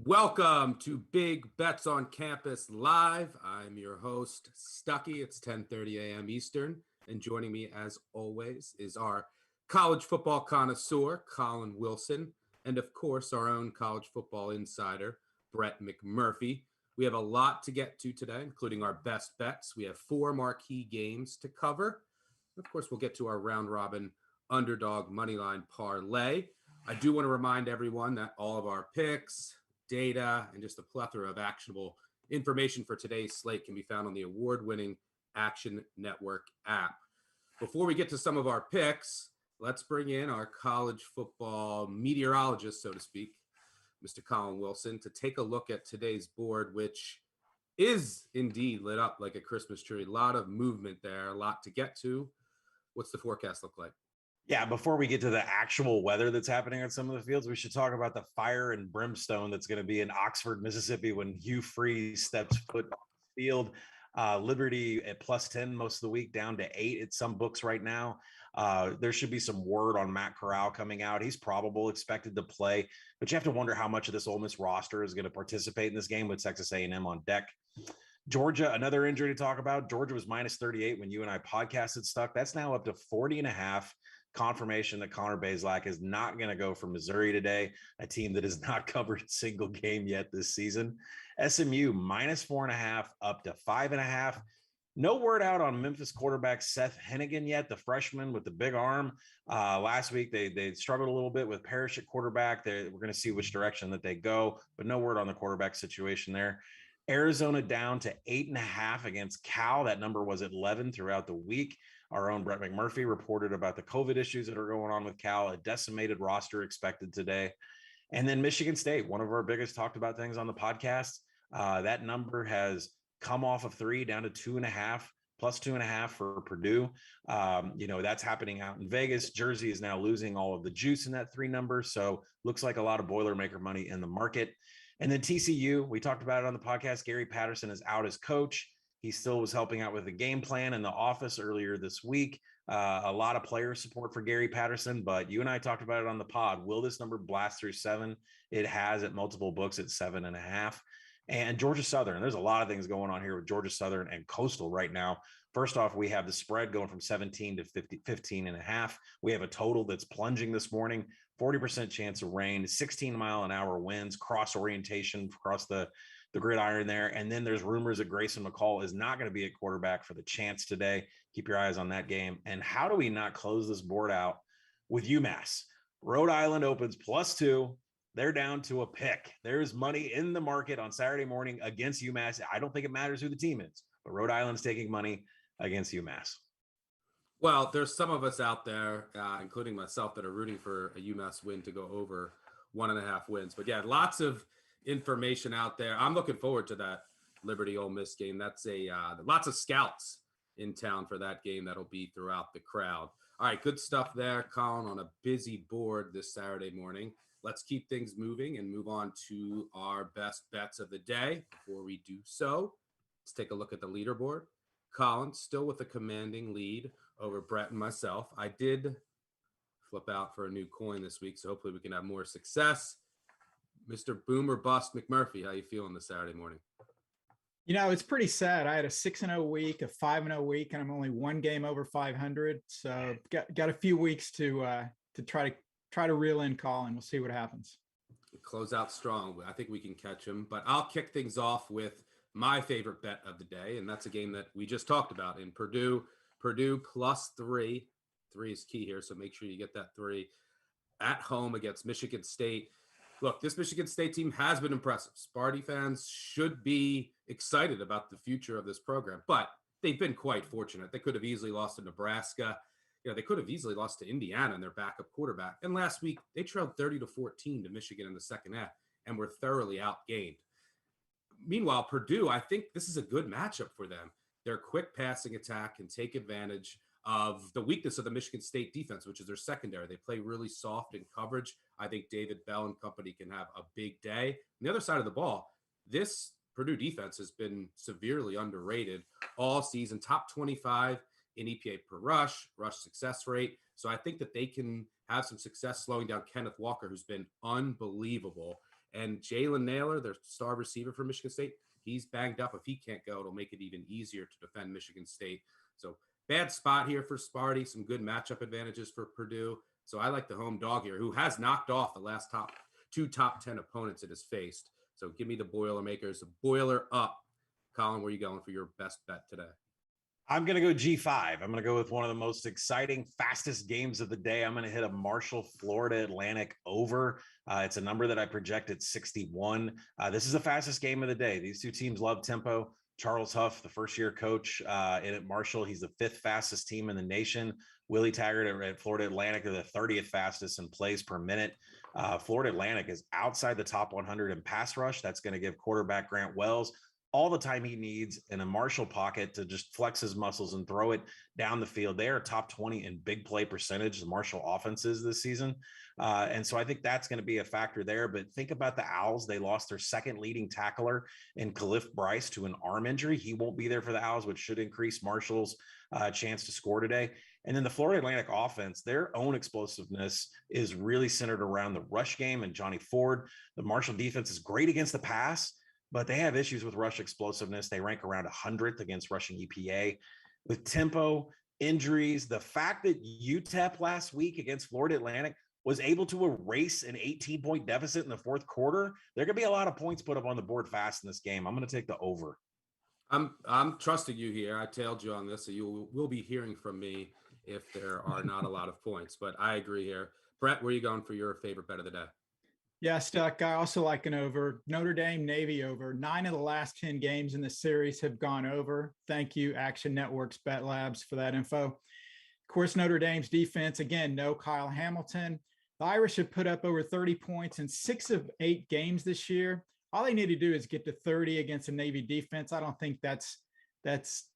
Welcome to Big Bets on Campus Live. I'm your host, Stuckey. It's 10:30 a.m. Eastern. And joining me, as always, is our college football connoisseur, Collin Wilson, and of course, our own college football insider, Brett McMurphy. We have a lot to get to today, including our best bets. We have 4 marquee games to cover. Of course, we'll get to our round-robin Underdog moneyline parlay. I do want to remind everyone that all of our picks, data, and just a plethora of actionable information for today's slate can be found on the award-winning Action Network app. Before we get to some of our picks, let's bring in our college football meteorologist, so to speak, Mr. Collin Wilson, to take a look at today's board, which is indeed lit up like a Christmas tree. A lot of movement there, a lot to get to. What's the forecast look like? Yeah, before we get to the actual weather that's happening on some of the fields, we should talk about the fire and brimstone that's going to be in Oxford, Mississippi when Hugh Freeze steps foot on the field. Liberty at +10 most of the week, down to 8 at some books right now. There should be some word on Matt Corral coming out. He's probable expected to play, but you have to wonder how much of this Ole Miss roster is going to participate in this game with Texas A&M on deck. Georgia, another injury to talk about. Georgia was -38 when you and I podcasted Stuck. That's now up to 40.5. Confirmation that Connor Bazelak is not going to go for Missouri today, a team that has not covered a single game yet this season. SMU -4.5 up to 5.5. No word out on Memphis quarterback Seth Hennigan yet, the freshman with the big arm. Last week, they struggled a little bit with Parrish at quarterback. We're going to see which direction that they go, but no word on the quarterback situation there. Arizona down to 8.5 against Cal. That number was at 11 throughout the week. Our own Brett McMurphy reported about the COVID issues that are going on with Cal, a decimated roster expected today. And then Michigan State, one of our biggest talked about things on the podcast. That number has come off of 3 down to 2.5, +2.5 for Purdue. That's happening out in Vegas. Jersey is now losing all of the juice in that 3 number. So looks like a lot of Boilermaker money in the market. And then TCU, we talked about it on the podcast. Gary Patterson is out as coach. He still was helping out with the game plan in the office earlier this week. A lot of player support for Gary Patterson, but you and I talked about it on the pod. Will this number blast through 7? It has at multiple books at 7.5. And Georgia Southern, there's a lot of things going on here with Georgia Southern and Coastal right now. First off, we have the spread going from 17 to 15.5. We have a total that's plunging this morning, 40% chance of rain, 16-mile-an-hour winds, cross orientation across the gridiron there. And then there's rumors that Grayson McCall is not going to be at quarterback for the chance today. Keep your eyes on that game. And how do we not close this board out with UMass? Rhode Island opens +2. They're down to a pick. There's money in the market on Saturday morning against UMass. I don't think it matters who the team is, but Rhode Island's taking money against UMass. Well, there's some of us out there, including myself, that are rooting for a UMass win to go over 1.5 wins. But yeah, lots of information out there. I'm looking forward to that Liberty Ole Miss game. That's lots of scouts in town for that game. That'll be throughout the crowd. All right, good stuff there, Collin, on a busy board this Saturday morning. Let's keep things moving and move on to our best bets of the day. Before we do so, let's take a look at the leaderboard. Collin still with a commanding lead over Brett and myself. I did flip out for a new coin this week, so hopefully we can have more success. Mr. Boom or Bust McMurphy, how you feeling this Saturday morning? It's pretty sad. I had a 6-0 week, a 5-0 week, and I'm only 1 game over 500. So got a few weeks to try to reel in Collin. We'll see what happens. Close out strong. I think we can catch him. But I'll kick things off with my favorite bet of the day, and that's a game that we just talked about in Purdue. Purdue +3. 3 is key here, so make sure you get that 3 at home against Michigan State. Look, this Michigan State team has been impressive. Sparty fans should be excited about the future of this program, but they've been quite fortunate. They could have easily lost to Nebraska. They could have easily lost to Indiana and their backup quarterback. And last week, they trailed 30-14 to Michigan in the second half and were thoroughly outgained. Meanwhile, Purdue, I think this is a good matchup for them. Their quick passing attack can take advantage of the weakness of the Michigan State defense, which is their secondary. They play really soft in coverage. I think David Bell and company can have a big day. On the other side of the ball, this Purdue defense has been severely underrated all season. Top 25 in EPA per rush success rate. So I think that they can have some success slowing down Kenneth Walker, who's been unbelievable. And Jalen Naylor, their star receiver for Michigan State, he's banged up. If he can't go, it'll make it even easier to defend Michigan State. So bad spot here for Sparty. Some good matchup advantages for Purdue. So I like the home dog here, who has knocked off the last two top 10 opponents it has faced. So give me the Boilermakers. Boiler up. Collin, where are you going for your best bet today? I'm going to go G5. I'm going to go with one of the most exciting, fastest games of the day. I'm going to hit a Marshall, Florida Atlantic over. It's a number that I projected 61. This is the fastest game of the day. These two teams love tempo. Charles Huff, the first-year coach at Marshall, he's the 5th fastest team in the nation. Willie Taggart at Florida Atlantic are the 30th fastest in plays per minute. Florida Atlantic is outside the top 100 in pass rush. That's going to give quarterback Grant Wells all the time he needs in a Marshall pocket to just flex his muscles and throw it down the field. They are top 20 in big play percentage, the Marshall offenses this season. And so I think that's going to be a factor there. But think about the Owls. They lost their second leading tackler in Khalif Bryce to an arm injury. He won't be there for the Owls, which should increase Marshall's chance to score today. And then the Florida Atlantic offense, their own explosiveness is really centered around the rush game and Johnny Ford. The Marshall defense is great against the pass, but they have issues with rush explosiveness. They rank around 100th against rushing EPA. With tempo, injuries, the fact that UTEP last week against Florida Atlantic was able to erase an 18-point deficit in the fourth quarter, there are going to be a lot of points put up on the board fast in this game. I'm going to take the over. I'm trusting you here. I tailed you on this, so you will be hearing from me if there are not a lot of points. But I agree here. Brett, where are you going for your favorite bet of the day? Yeah, Stuck. I also like an over. Notre Dame Navy over. 9 of the last 10 games in the series have gone over. Thank you, Action Networks Bet Labs, for that info. Of course, Notre Dame's defense, again, no Kyle Hamilton. The Irish have put up over 30 points in 6 of 8 games this year. All they need to do is get to 30 against a Navy defense. I don't think that's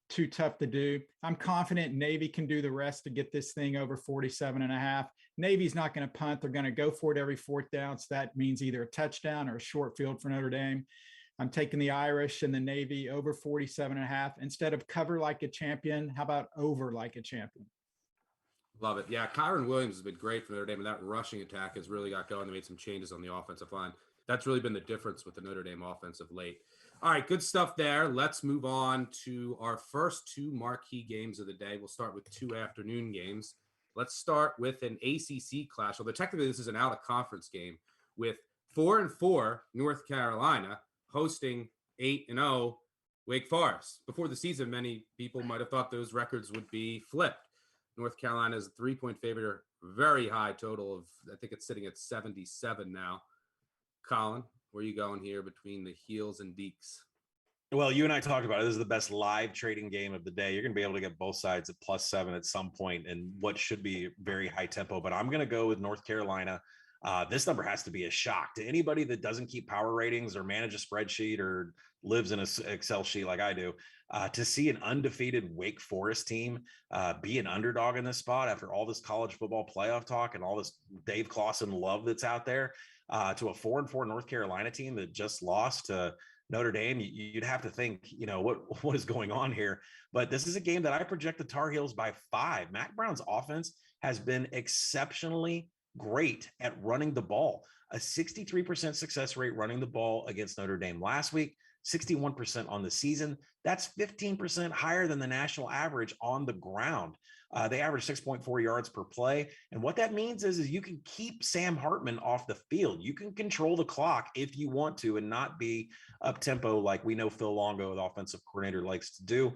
too tough to do. I'm confident Navy can do the rest to get this thing over 47.5. Navy's not going to punt. They're going to go for it every fourth down. So that means either a touchdown or a short field for Notre Dame. I'm taking the Irish and the Navy over 47.5. Instead of cover like a champion, how about over like a champion? Love it. Yeah, Kyron Williams has been great for Notre Dame, and that rushing attack has really got going. They made some changes on the offensive line. That's really been the difference with the Notre Dame offense of late. All right, good stuff there. Let's move on to our first 2 marquee games of the day. We'll start with 2 afternoon games. Let's start with an ACC clash. Although technically this is an out-of-conference game with 4-4 North Carolina hosting 8-0 Wake Forest. Before the season, many people might have thought those records would be flipped. North Carolina is a 3-point favorite, very high total of, I think it's sitting at 77 now. Collin, where are you going here between the heels and deeks? Well, you and I talked about it. This is the best live trading game of the day. You're going to be able to get both sides at +7 at some point in what should be very high tempo. But I'm going to go with North Carolina. This number has to be a shock to anybody that doesn't keep power ratings or manage a spreadsheet or lives in an Excel sheet like I do. To see an undefeated Wake Forest team be an underdog in this spot after all this college football playoff talk and all this Dave Clawson love that's out there, to a 4-4 North Carolina team that just lost to Notre Dame, you'd have to think, what is going on here? But this is a game that I project the Tar Heels by 5. Mac Brown's offense has been exceptionally great at running the ball. A 63% success rate running the ball against Notre Dame last week, 61% on the season. That's 15% higher than the national average on the ground. They average 6.4 yards per play. And what that means is you can keep Sam Hartman off the field. You can control the clock if you want to and not be up tempo like we know Phil Longo, the offensive coordinator, likes to do.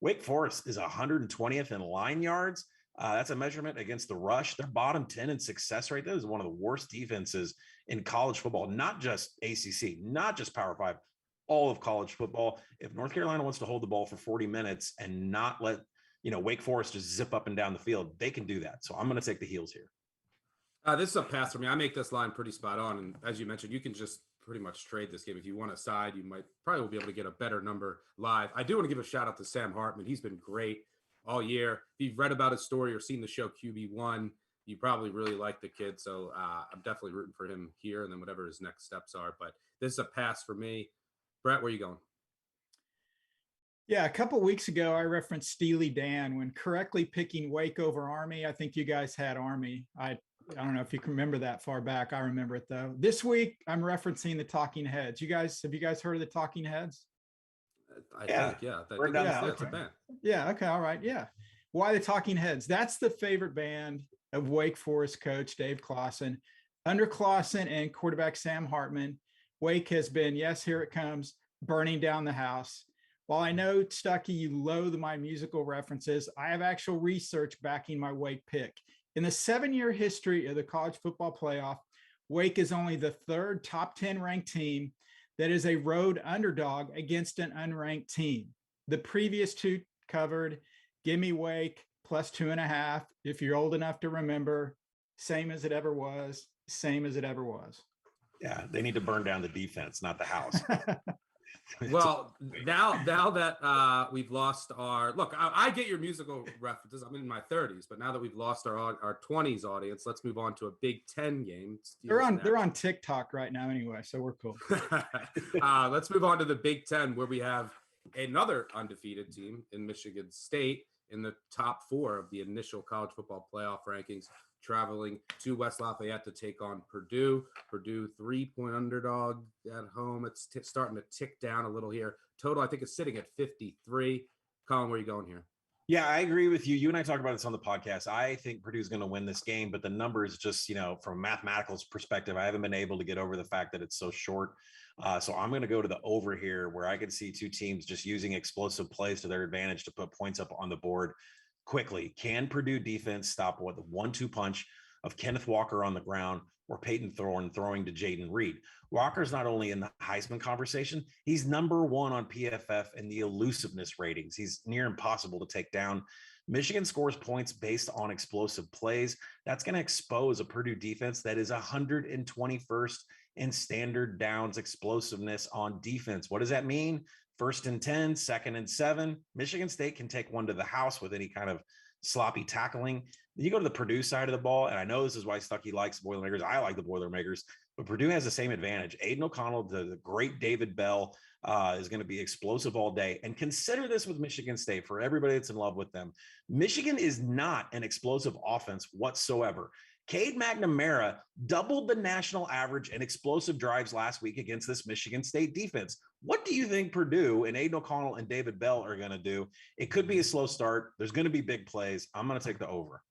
Wake Forest is 120th in line yards. That's a measurement against the rush. They're bottom 10 in success rate. That is one of the worst defenses in college football, not just ACC, not just Power 5, all of college football. If North Carolina wants to hold the ball for 40 minutes and not let Wake Forest just zip up and down the field, they can do that. So I'm going to take the Heels here. This is a pass for me. I make this line pretty spot on. And as you mentioned, you can just pretty much trade this game. If you want a side, you probably will be able to get a better number live. I do want to give a shout out to Sam Hartman. He's been great all year. If you've read about his story or seen the show QB1, you probably really like the kid. So I'm definitely rooting for him here and then whatever his next steps are. But this is a pass for me. Brett, where are you going? Yeah, a couple of weeks ago, I referenced Steely Dan when correctly picking Wake over Army. I think you guys had Army. I I don't know if you can remember that far back. I remember it though. This week I'm referencing the Talking Heads. Have you guys heard of the Talking Heads? I Yeah. think, yeah. We're down Yeah, the It's a okay. band. Yeah, okay, all right. Yeah. Why the Talking Heads? That's the favorite band of Wake Forest coach Dave Clawson. Under Clawson and quarterback Sam Hartman, Wake has been, yes, here it comes, burning down the house. While I know, Stuckey, you loathe my musical references, I have actual research backing my Wake pick. In the 7-year history of the college football playoff, Wake is only the third top 10 ranked team that is a road underdog against an unranked team. The previous two covered, give me Wake plus 2.5. If you're old enough to remember, same as it ever was, same as it ever was. Yeah, they need to burn down the defense, not the house. Well, now that we've lost our look, I get your musical references. I'm in my 30s, but now that we've lost our 20s audience, let's move on to a Big Ten game. they're on TikTok right now anyway, so we're cool. Let's move on to the Big Ten, where we have another undefeated team in Michigan State in the top 4 of the initial college football playoff rankings, traveling to West Lafayette to take on Purdue. Purdue 3-point underdog at home. It's starting to tick down a little here. Total, I think, is sitting at 53. Collin, where are you going here? Yeah, I agree with you. You and I talked about this on the podcast. I think Purdue's going to win this game, but the numbers just, from a mathematical perspective, I haven't been able to get over the fact that it's so short. So I'm going to go to the over here, where I can see two teams just using explosive plays to their advantage to put points up on the board quickly. Can Purdue defense stop the 1-2 punch of Kenneth Walker on the ground or Peyton Thorne throwing to Jaden Reed? Walker's not only in the Heisman conversation, he's number 1 on PFF in the elusiveness ratings. He's near impossible to take down. Michigan scores points based on explosive plays. That's going to expose a Purdue defense that is 121st in standard downs explosiveness on defense. What does that mean? 1st and 10, 2nd and 7. Michigan State can take one to the house with any kind of sloppy tackling. You go to the Purdue side of the ball, and I know this is why Stuckey likes Boilermakers. I like the Boilermakers, but Purdue has the same advantage. Aiden O'Connell, the great David Bell, is going to be explosive all day. And consider this with Michigan State, for everybody that's in love with them. Michigan is not an explosive offense whatsoever. Cade McNamara doubled the national average in explosive drives last week against this Michigan State defense. What do you think Purdue and Aiden O'Connell and David Bell are going to do? It could be a slow start. There's going to be big plays. I'm going to take the over.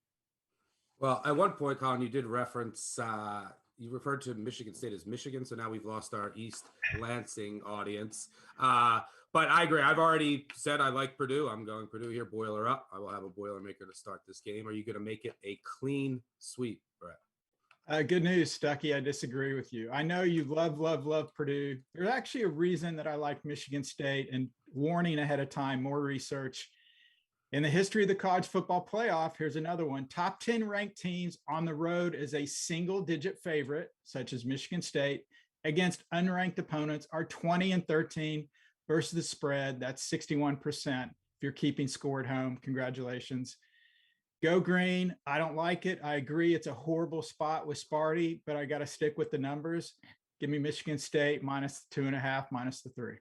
Well, at one point, Collin, you did reference, you referred to Michigan State as Michigan, so now we've lost our East Lansing audience. But I agree. I've already said I like Purdue. I'm going Purdue here. Boiler up. I will have a Boilermaker to start this game. Are you going to make it a clean sweep, Brett? Good news, Stuckey. I disagree with you. I know you love Purdue. There's actually a reason that I like Michigan State, and warning ahead of time, more research. In the history of the college football playoff, here's another one. Top 10 ranked teams on the road as a single-digit favorite, such as Michigan State, against unranked opponents are 20 and 13 versus the spread. That's 61%. If you're keeping score at home, congratulations. Go green. I don't like it. I agree. It's a horrible spot with Sparty, but I got to stick with the numbers. Give me Michigan State minus 2.5, minus the 3.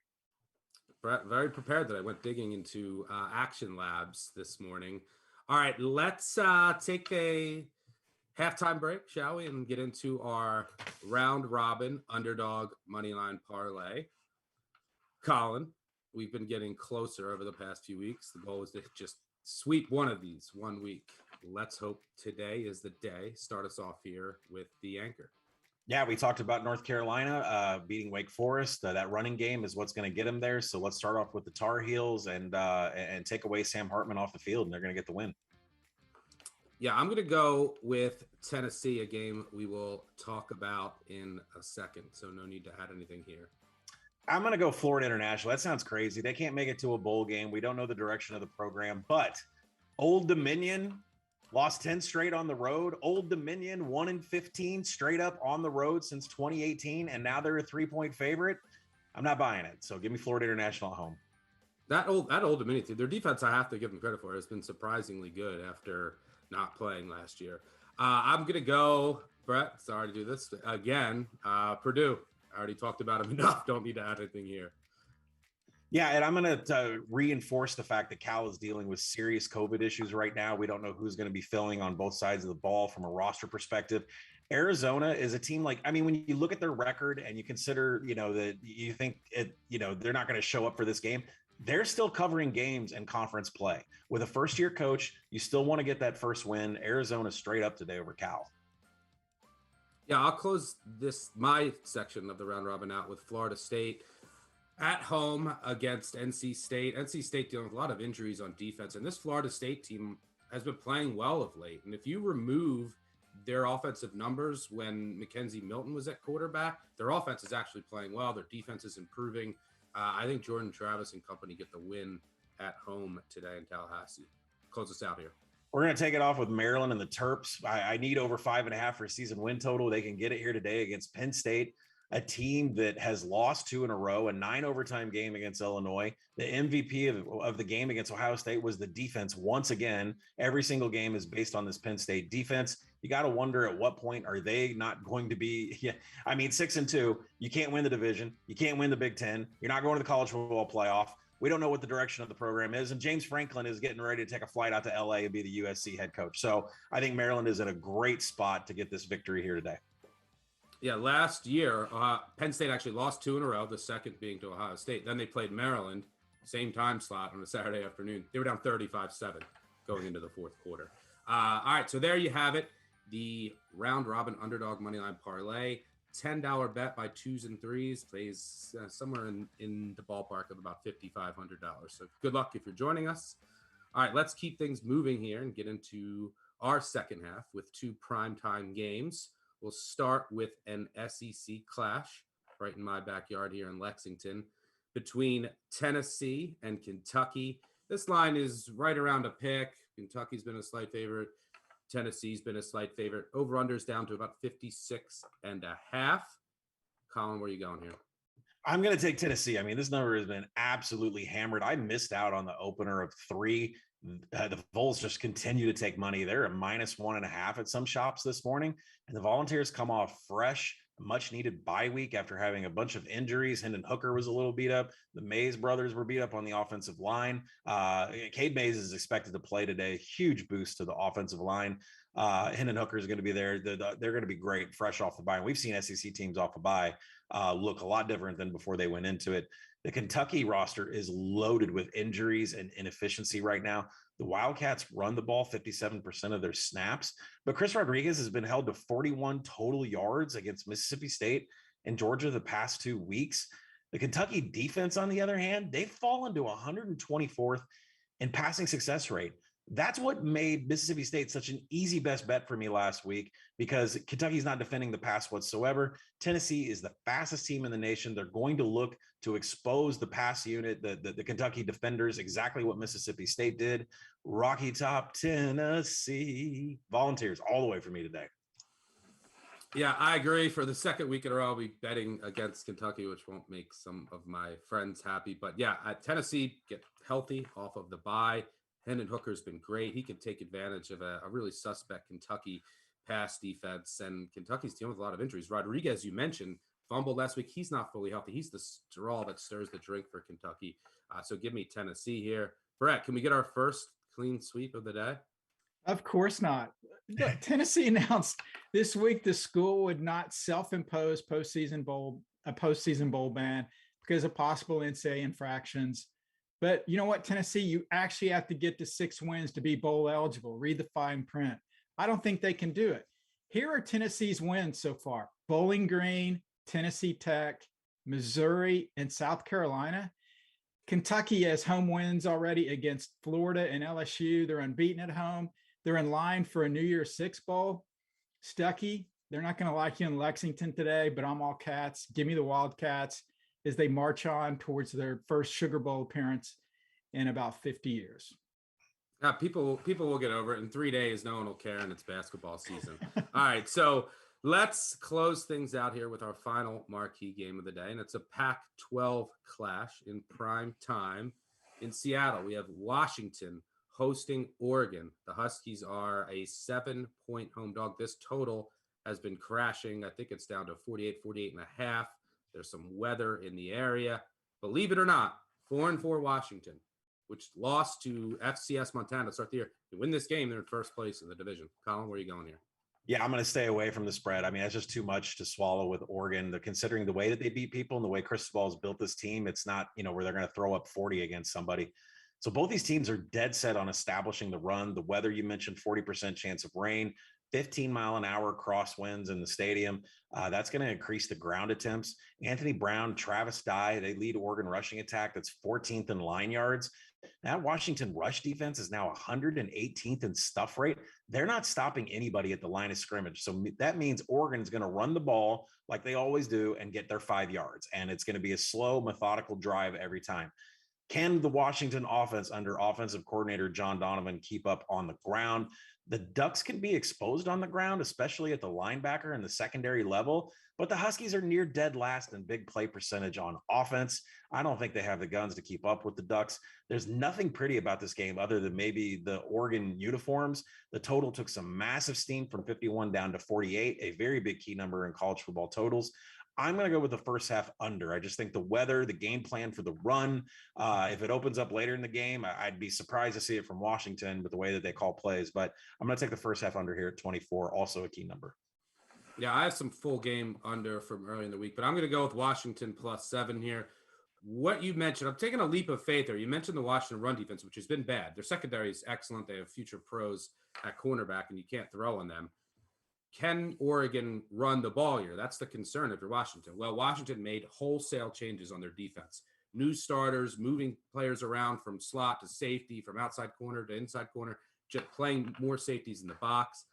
Brett, very prepared that I went digging into Action Labs this morning. All right, let's take a halftime break, shall we, and get into our round robin underdog moneyline parlay. Collin, we've been getting closer over the past few weeks. The goal is to just sweep one of these 1 week. Let's hope today is the day. Start us off here with the anchor. Yeah, we talked about North Carolina beating Wake Forest. That running game is what's going to get them there. So let's start off with the Tar Heels and take away Sam Hartman off the field, and they're going to get the win. Yeah, I'm going to go with Tennessee, a game we will talk about in a second. So no need to add anything here. I'm going to go Florida International. That sounds crazy. They can't make it to a bowl game. We don't know the direction of the program, but Old Dominion lost 10 straight on the road. Old Dominion 1-15 straight up on the road since 2018, and now they're a 3-point favorite. I'm not buying it. So give me Florida International at home. That Old Dominion team, their defense, I have to give them credit for, has been surprisingly good after not playing last year. I'm going to go, Brett, sorry to do this again, Purdue. I already talked about them enough. Don't need to add anything here. Yeah, and I'm going to reinforce the fact that Cal is dealing with serious COVID issues right now. We don't know who's going to be filling on both sides of the ball from a roster perspective. Arizona is a team like, I mean, when you look at their record and you consider, that you think they're not going to show up for this game, they're still covering games and conference play. With a first-year coach, you still want to get that first win. Arizona straight up today over Cal. Yeah, I'll close my section of the round robin out with Florida State at home against NC State. NC State dealing with a lot of injuries on defense, and this Florida State team has been playing well of late. And if you remove their offensive numbers when Mackenzie Milton was at quarterback, their offense is actually playing well. Their defense is improving. I think Jordan Travis and company get the win at home today in Tallahassee. Close us out here. We're going to take it off with Maryland and the Terps. I need over 5.5 for a season win total. They can get it here today against Penn State, a team that has lost 2 in a row, a 9 overtime game against Illinois. The MVP of the game against Ohio State was the defense once again. Every single game is based on this Penn State defense. You got to wonder at what point are they not going to be, 6-2, you can't win the division. You can't win the Big Ten. You're not going to the college football playoff. We don't know what the direction of the program is. And James Franklin is getting ready to take a flight out to LA and be the USC head coach. So I think Maryland is in a great spot to get this victory here today. Yeah, last year, Penn State actually lost 2 in a row, the second being to Ohio State. Then they played Maryland, same time slot on a Saturday afternoon. They were down 35-7 going into the fourth quarter. All right, so there you have it. The round robin underdog moneyline parlay. $10 bet by 2s and 3s plays somewhere in the ballpark of about $5,500. So good luck if you're joining us. All right, let's keep things moving here and get into our second half with 2 primetime games. We'll start with an SEC clash right in my backyard here in Lexington between Tennessee and Kentucky. This line is right around a pick. Kentucky's been a slight favorite. Tennessee's been a slight favorite. Over-under's down to about 56.5. Collin, where are you going here? I'm going to take Tennessee. I mean, this number has been absolutely hammered. I missed out on the opener of 3. The Vols just continue to take money. They're a -1.5 at some shops this morning. And the Volunteers come off fresh, much needed bye week after having a bunch of injuries. Hendon Hooker was a little beat up. The Mays brothers were beat up on the offensive line. Cade Mays is expected to play today. Huge boost to the offensive line. Hendon Hooker is going to be there. They're going to be great fresh off the bye. And we've seen SEC teams off the bye look a lot different than before they went into it. The Kentucky roster is loaded with injuries and inefficiency right now. The Wildcats run the ball 57% of their snaps, but Chris Rodriguez has been held to 41 total yards against Mississippi State and Georgia the past 2 weeks. The Kentucky defense, on the other hand, they've fallen to 124th in passing success rate. That's what made Mississippi State such an easy best bet for me last week, because Kentucky's not defending the pass whatsoever. Tennessee is the fastest team in the nation. They're going to look to expose the pass unit, the Kentucky defenders, exactly what Mississippi State did. Rocky Top, Tennessee. Volunteers all the way for me today. Yeah, I agree. For the second week in a row, I'll be betting against Kentucky, which won't make some of my friends happy. But yeah, Tennessee get healthy off of the bye. Hendon Hooker's been great. He can take advantage of a really suspect Kentucky pass defense, and Kentucky's dealing with a lot of injuries. Rodriguez, you mentioned, fumbled last week. He's not fully healthy. He's the straw that stirs the drink for Kentucky. So give me Tennessee here. Brett, can we get our first clean sweep of the day? Of course not. Look, Tennessee announced this week the school would not self-impose a postseason bowl ban because of possible NCAA infractions. But you know what, Tennessee, you actually have to get to 6 wins to be bowl eligible. Read the fine print. I don't think they can do it. Here are Tennessee's wins so far: Bowling Green, Tennessee Tech, Missouri, and South Carolina. Kentucky has home wins already against Florida and LSU. They're unbeaten at home. They're in line for a New Year's Six bowl. Stuckey, they're not going to like you in Lexington today, but I'm all cats. Give me the Wildcats as they march on towards their first Sugar Bowl appearance in about 50 years. People will get over it. In 3 days, no one will care, and it's basketball season. All right, so let's close things out here with our final marquee game of the day, and it's a Pac-12 clash in prime time in Seattle. We have Washington hosting Oregon. The Huskies are a 7-point home dog. This total has been crashing. I think it's down to 48 and a half. There's some weather in the area. Believe it or not, 4-4 Washington, which lost to FCS Montana to start the year. They win this game, they're in first place in the division. Colin, where are you going here? Yeah, I'm going to stay away from the spread. I mean, that's just too much to swallow with Oregon. Considering the way that they beat people and the way Cristobal's built this team, it's not, where they're going to throw up 40 against somebody. So both these teams are dead set on establishing the run. The weather you mentioned, 40% chance of rain, 15-mile-an-hour crosswinds in the stadium. That's going to increase the ground attempts. Anthony Brown, Travis Dye, they lead Oregon rushing attack. That's 14th in line yards. That Washington rush defense is now 118th in stuff rate. They're not stopping anybody at the line of scrimmage. So that means Oregon is going to run the ball like they always do and get their 5 yards. And it's going to be a slow, methodical drive every time. Can the Washington offense under offensive coordinator John Donovan keep up on the ground? The Ducks can be exposed on the ground, especially at the linebacker and the secondary level, but the Huskies are near dead last in big play percentage on offense. I don't think they have the guns to keep up with the Ducks. There's nothing pretty about this game other than maybe the Oregon uniforms. The total took some massive steam from 51 down to 48, a very big key number in college football totals. I'm going to go with the first half under. I just think the weather, the game plan for the run, if it opens up later in the game, I'd be surprised to see it from Washington with the way that they call plays. But I'm going to take the first half under here at 24, also a key number. Yeah, I have some full game under from early in the week, but I'm going to go with Washington +7 here. What you mentioned, I'm taking a leap of faith there. You mentioned the Washington run defense, which has been bad. Their secondary is excellent. They have future pros at cornerback, and you can't throw on them. Can Oregon run the ball here? That's the concern if you're Washington. Well, Washington made wholesale changes on their defense. New starters, moving players around from slot to safety, from outside corner to inside corner, just playing more safeties in the box.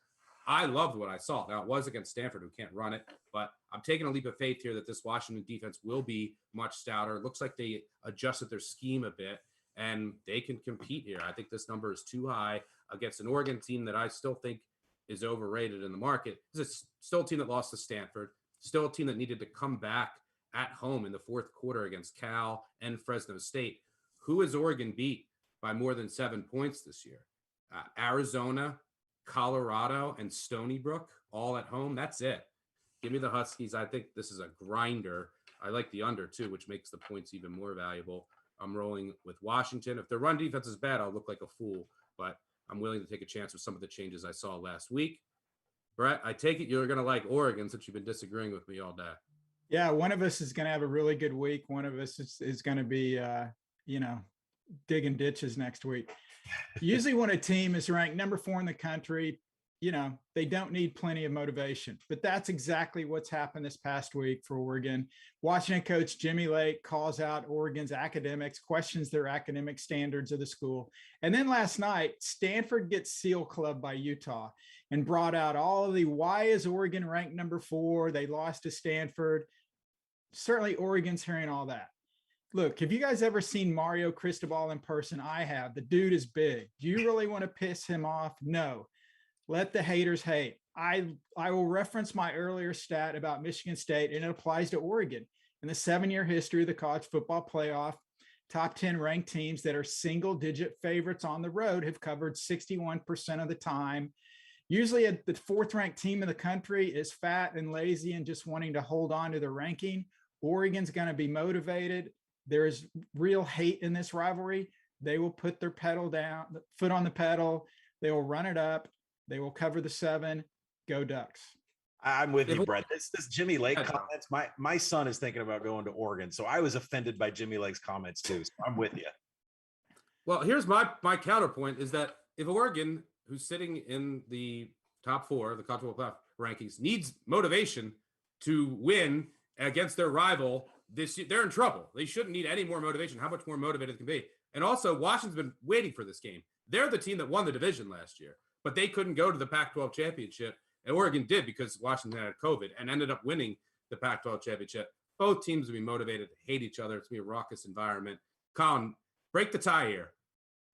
I loved what I saw. Now, it was against Stanford, who can't run it, but I'm taking a leap of faith here that this Washington defense will be much stouter. It looks like they adjusted their scheme a bit, and they can compete here. I think this number is too high against an Oregon team that I still think is overrated in the market. This is still a team that lost to Stanford, still a team that needed to come back at home in the fourth quarter against Cal and Fresno State. Who has Oregon beat by more than 7 points this year? Arizona, Colorado, and Stony Brook, all at home. That's it. Give me the Huskies. I think this is a grinder. I like the under, too, which makes the points even more valuable. I'm rolling with Washington. If their run defense is bad, I'll look like a fool, but I'm willing to take a chance with some of the changes I saw last week. Brett, I take it you're going to like Oregon since you've been disagreeing with me all day. Yeah, one of us is going to have a really good week. One of us is going to be, digging ditches next week. Usually when a team is ranked number 4 in the country, they don't need plenty of motivation, but that's exactly what's happened this past week for Oregon. Washington coach Jimmy Lake calls out Oregon's academics, questions their academic standards of the school. And then last night, Stanford gets seal clubbed by Utah and brought out all of the, why is Oregon ranked number 4? They lost to Stanford. Certainly Oregon's hearing all that. Look, have you guys ever seen Mario Cristobal in person? I have. The dude is big. Do you really want to piss him off? No. Let the haters hate. I will reference my earlier stat about Michigan State, and it applies to Oregon. In the 7-year history of the college football playoff, top 10 ranked teams that are single-digit favorites on the road have covered 61% of the time. Usually the 4th-ranked team in the country is fat and lazy and just wanting to hold on to the ranking. Oregon's going to be motivated. There is real hate in this rivalry. They will put their pedal down, foot on the pedal. They will run it up. They will cover the 7. Go Ducks. I'm with you, Brett. This Jimmy Lake comments. My son is thinking about going to Oregon, so I was offended by Jimmy Lake's comments too. So I'm with you. Well, here's my counterpoint is that if Oregon, who's sitting in the top 4, the college football rankings, needs motivation to win against their rival this year, they're in trouble. They shouldn't need any more motivation. How much more motivated can be? And also, Washington's been waiting for this game. They're the team that won the division last year, but they couldn't go to the Pac-12 championship. And Oregon did because Washington had COVID and ended up winning the Pac-12 championship. Both teams will be motivated, hate each other. It's going to be a raucous environment. Colin, break the tie here.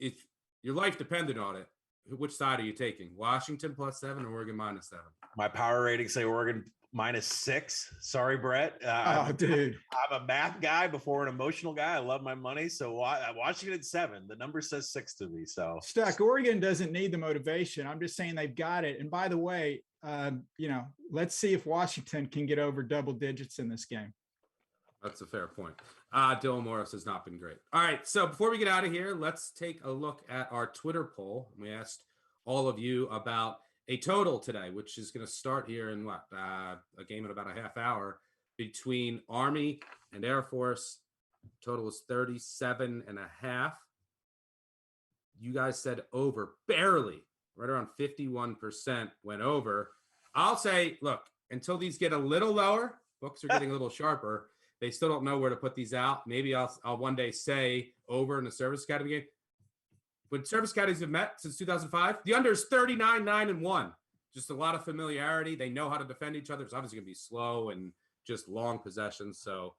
If your life depended on it, which side are you taking? Washington +7 or Oregon -7? My power ratings say Oregon -6. Sorry, Brett. Dude. I'm a math guy before an emotional guy. I love my money. So Washington 7. The number says 6 to me. So Stuck. Oregon doesn't need the motivation. I'm just saying they've got it. And by the way, let's see if Washington can get over double digits in this game. That's a fair point. Dylan Morris has not been great. All right. So before we get out of here, let's take a look at our Twitter poll. We asked all of you about a total today, which is going to start here in a game in about a half hour between Army and Air Force. Total is 37.5. You guys said over, barely, right around 51% went over. I'll say, look, until these get a little lower, books are getting a little sharper. They still don't know where to put these out. Maybe I'll one day say over in the Service Academy game. When Service Academies have met since 2005, the under is 39-9-1. Just a lot of familiarity. They know how to defend each other. It's obviously going to be slow and just long possessions. So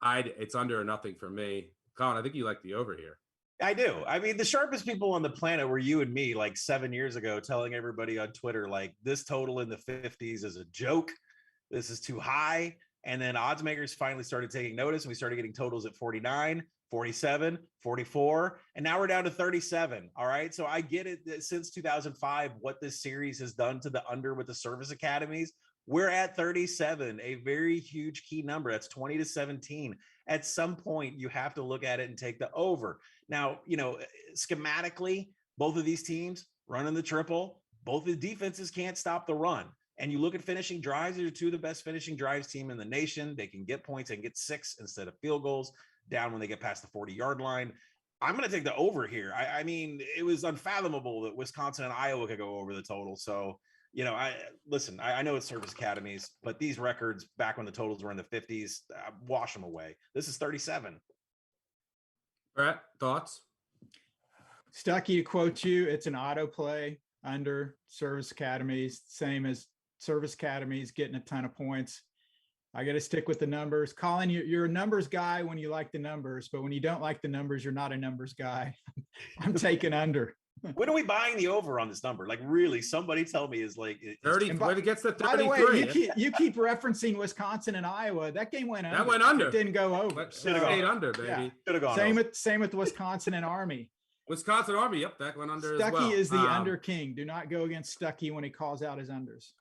it's under or nothing for me. Collin, I think you like the over here. I do. I mean, the sharpest people on the planet were you and me like 7 years ago, telling everybody on Twitter, like, this total in the 50s is a joke. This is too high. And then odds makers finally started taking notice, and we started getting totals at 49, 47, 44, and now we're down to 37. All right. So I get it that since 2005, what this series has done to the under with the service academies. We're at 37, a very huge key number. That's 20-17. At some point, you have to look at it and take the over. Now, schematically, both of these teams running the triple, both the defenses can't stop the run. And you look at finishing drives, they're two of the best finishing drives team in the nation. They can get points and get 6 instead of field goals down when they get past the 40-yard line. I'm going to take the over here. I mean, it was unfathomable that Wisconsin and Iowa could go over the total. So, I know it's service academies, but these records back when the totals were in the 50s, wash them away. This is 37. Brett, thoughts? Stuckey, to quote you, it's an auto play under service academies, same as service academies getting a ton of points. I got to stick with the numbers. Collin, you're a numbers guy when you like the numbers, but when you don't like the numbers, you're not a numbers guy. I'm taking under. When are we buying the over on this number? Like, really, somebody tell me is like 30. When it gets to 33. By the way, you keep referencing Wisconsin and Iowa. That game went under. That went under. It didn't go over. But stayed under, baby. Yeah. Should have gone Same with Wisconsin and Army. Wisconsin Army, yep, that went under Stuckey as well. is the under king. Do not go against Stuckey when he calls out his unders.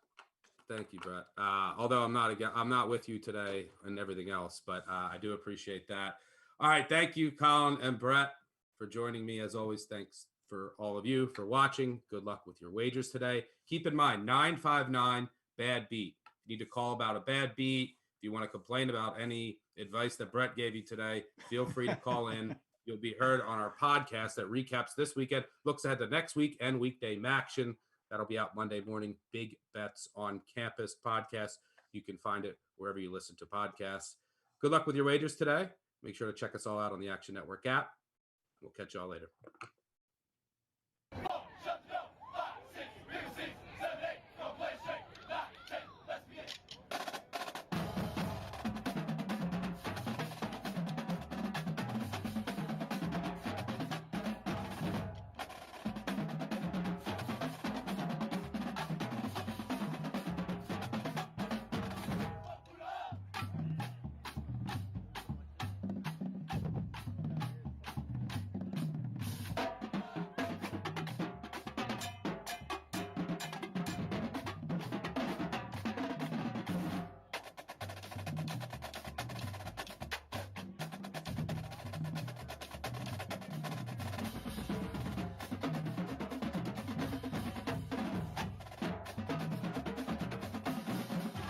Thank you, Brett. Although I'm not with you today and everything else, but I do appreciate that. All right, thank you, Collin and Brett, for joining me. As always, thanks for all of you for watching. Good luck with your wagers today. Keep in mind, 959 bad beat. If you need to call about a bad beat, if you want to complain about any advice that Brett gave you today, feel free to call in. You'll be heard on our podcast that recaps this weekend, looks ahead to next week, and weekday action. That'll be out Monday morning. Big Bets on Campus podcast. You can find it wherever you listen to podcasts. Good luck with your wagers today. Make sure to check us all out on the Action Network app. We'll catch y'all later.